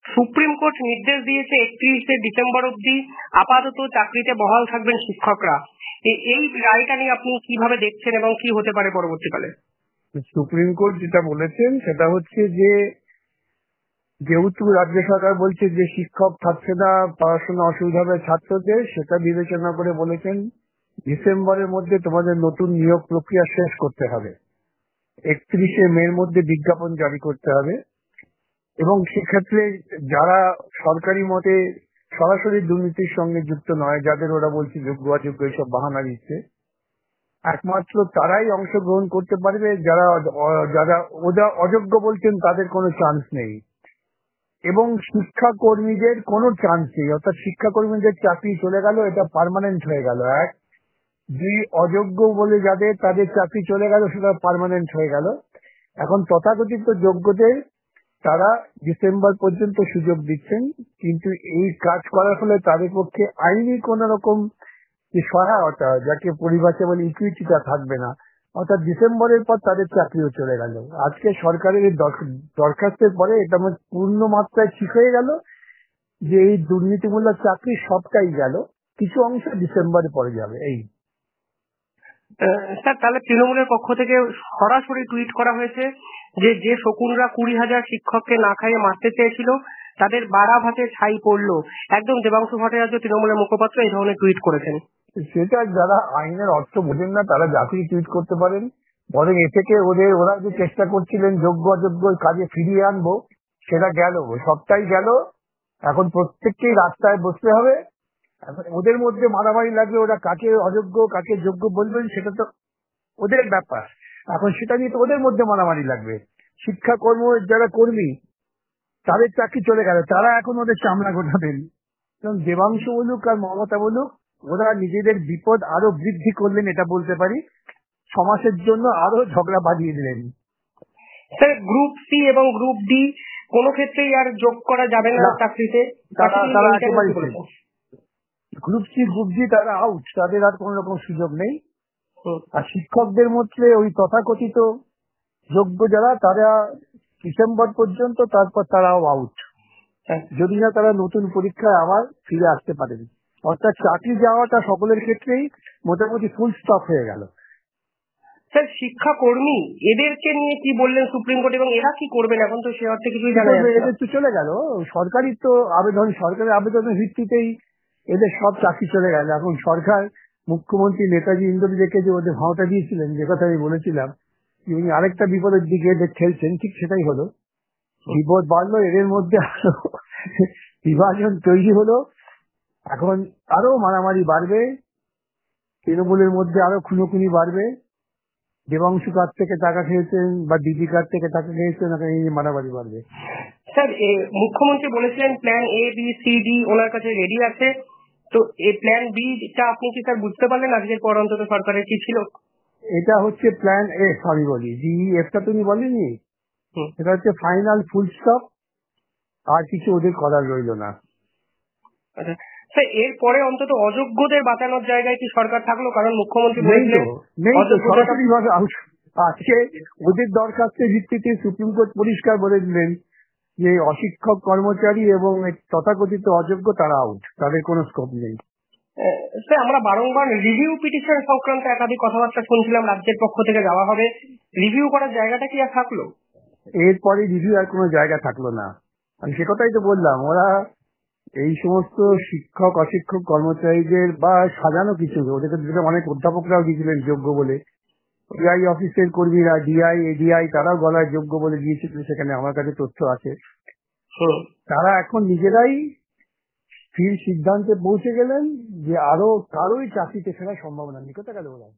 Supreme court নির্দেশ দিয়েছে 31শে December অবধি আপাতত চাকরিতে বহাল থাকবেন শিক্ষকরা। এই রায়টা নিয়ে আপনি কিভাবে দেখছেন এবং কি হতে পারে পরবর্তীকালে? সুপ্রিম কোর্ট যেটা বলেছেন সেটা হচ্ছে যে যেহেতু রাজ্য সরকার বলছে যে শিক্ষক থাকছে না, পড়াশোনা অসুবিধা হবে ছাত্রদের, সেটা বিবেচনা করে বলেছেন ডিসেম্বরের মধ্যে তোমাদের নতুন নিয়োগ প্রক্রিয়া শেষ করতে হবে, 31শে মের মধ্যে বিজ্ঞাপন জারি করতে হবে। এবং সেক্ষেত্রে যারা সরকারি মতে সরাসরি দুর্নীতির সঙ্গে যুক্ত নয়, যাদের ওরা বলছে যোগ্য অযোগ্য এইসব বাহানা দিচ্ছে, একমাত্র তারাই অংশগ্রহণ করতে পারবে। যারা যারা ওরা অযোগ্য বলছেন তাদের কোনো চান্স নেই। এবং শিক্ষাকর্মীদের কোনো চান্স নেই, অর্থাৎ শিক্ষাকর্মীদের চাকরি চলে গেল, এটা পার্মানেন্ট হয়ে গেল। এক দুই, অযোগ্য বলে যাদের তাদের চাকরি চলে গেল, সেটা পার্মানেন্ট হয়ে গেল। এখন তথাকথিত যোগ্যদের তারা ডিসেম্বর পর্যন্ত সুযোগ দিচ্ছেন, কিন্তু এই কাজ করার ফলে তাদের পক্ষে আইনি কোন রকম যে সহায়তা, যাকে পরিভাষায় বলে ইকুইটিটা, থাকবে না। অর্থাৎ ডিসেম্বরের পর তাদের চাকরিও চলে গেল। আজকে সরকারের এই দরখাস্তের পরে এটা আমার পূর্ণ মাত্রায় ঠিক হয়ে গেল যে এই দুর্নীতিমূলক চাকরি সবটাই গেল, কিছু অংশ ডিসেম্বরে পরে যাবে। এই স্যার, তাহলে তৃণমূলের পক্ষ থেকে সরাসরি টুইট করা হয়েছে যে শকুনরা 20,000 শিক্ষককে না খাইয়ে মারতে চেয়েছিল তাদের বাড়া ভাতে ছাই পড়লো। একদম দেবাংশু ভট্টাচার্য তৃণমূলের মুখপাত্র এই ধরনের টুইট করেছেন। সেটা যারা আইনের অর্থ বোঝেন না তারা জাতি টুইট করতে পারেন। বরং এ থেকে ওরা যে চেষ্টা করছিলেন যোগ্য অযোগ্য কাজে ফিরিয়ে আনবো, সেটা গেল, সবটাই গেল। এখন প্রত্যেককেই রাস্তায় বসতে হবে। এখন ওদের মধ্যে মারামারি লাগবে, ওরা কাকে অযোগ্য কাকে যোগ্য বলবেন সেটা তো ওদের ব্যাপার। এখন সেটা নিয়ে তো ওদের মধ্যে মারামারি লাগবে। শিক্ষাকর্ম যারা কর্মী তাদের চাকরি চলে গেল, তারা এখন ওদের চামড়া গোটাবেন। কারণ দেবাংশু বলুক আর মমতা বলুক, ওরা নিজেদের বিপদ আরো বৃদ্ধি করলেন, এটা বলতে পারি। সমাজের জন্য আরো ঝগড়া বাঁধিয়ে দিলেন। স্যার, গ্রুপ সি এবং গ্রুপ ডি কোনো ক্ষেত্রেই আর যোগ করা যাবে না চাকরিতে। তারা একেবারে গ্রুপ সি গ্রুপ ডি তারা আউট, তাদের আর কোন রকম সুযোগ নেই। আর শিক্ষকদের মধ্যে ওই তথাকথিত যোগ্য যারা, তারা ডিসেম্বর পর্যন্ত, তারপর তারাও আউট, যদি না তারা নতুন পরীক্ষায় আবার ফিরে আসতে পারেন। অর্থাৎ চাকরি যাওয়াটা সকলের ক্ষেত্রেই মোটামুটি ফুল স্টপ হয়ে গেল। স্যার, শিক্ষাকর্মী এদেরকে নিয়ে কি বললেন সুপ্রিম কোর্ট, এবং এরা কি করবেন এখন? তো সে অর্থে কিছুই জানা যাচ্ছে না। এদের তো চলে গেল, সরকারি তো সরকারের আবেদনের ভিত্তিতেই এদের সব চাকরি চলে গেল। এখন সরকার, মুখ্যমন্ত্রী নেতাজি ইন্দ্রজিৎকে যে ওদের ভাওতা দিয়েছিলেন, যে কথা আমি বলেছিলাম, উনি আরেকটা বিপদের দিকে এদের ঠেলছেন, ঠিক সেটাই হলো। বিপদ বাড়লো, এদের মধ্যে আরো বিভাজন তৈরি হলো। এখন আরো মারামারি বাড়বে, তৃণমূলের মধ্যে আরো খুনোখুনি বাড়বে। দেবাংশু কার থেকে টাকা খেয়েছেন বা দিদি কার থেকে টাকা খেয়েছেন, এখন এই মারামারি বাড়বে। স্যার, মুখ্যমন্ত্রী বলেছিলেন plan A B C D ওনার কাছে রেডি আছে। তো এই প্ল্যান বি টা আপনি কি স্যার বুঝতে পারলেন আজকের পর অন্তত সরকারের কি ছিল? এটা হচ্ছে প্ল্যান এফ, আমি বলি জি এফটা তুমি বলিনি, এটা হচ্ছে ফাইনাল ফুল স্টপ, আর কিছু ওদের করার রইল না। আচ্ছা স্যার, এরপরে অন্তত অযোগ্যদের বাঁচানোর জায়গায় কি সরকার থাকলো? কারণ মুখ্যমন্ত্রী বলেছিলেন সরাসরি ভাবে আজকে ওদের দরখাস্তের ভিত্তিতে সুপ্রিম কোর্ট পরিষ্কার বলে দিলেন যে অশিক্ষক কর্মচারী এবং তথাকথিত অযোগ্য তারা আউট, তাদের কোনো স্কোপ নেই। স্যার, আমরা বারংবার রিভিউ পিটিশন সংক্রান্ত একাধিক কথাবার্তা শুনছিলাম রাজ্যের পক্ষ থেকে যাওয়া হবে, রিভিউ করার জায়গাটা কি আর থাকলো? এরপরে রিভিউ আর কোনো জায়গা থাকলো না। আমি সে কথাই তো বললাম, ওরা এই সমস্ত শিক্ষক অশিক্ষক কর্মচারীদের বা সাজানো কিছু, ওদেরকে অনেক অধ্যাপকরাও গিয়েছিলেন যোগ্য বলে, ডিআই অফিসের কর্মীরা, ডিআই এডিআই, তারাও গলায় যোগ্য বলে গিয়েছিলেন, সেখানে আমার কাছে তথ্য আছে। তারা এখন নিজেরাই স্থির সিদ্ধান্তে পৌঁছে গেলেন যে আরো কারোই চাকরিতে ফেরার সম্ভাবনা নেই। কোথা গেল ওরা?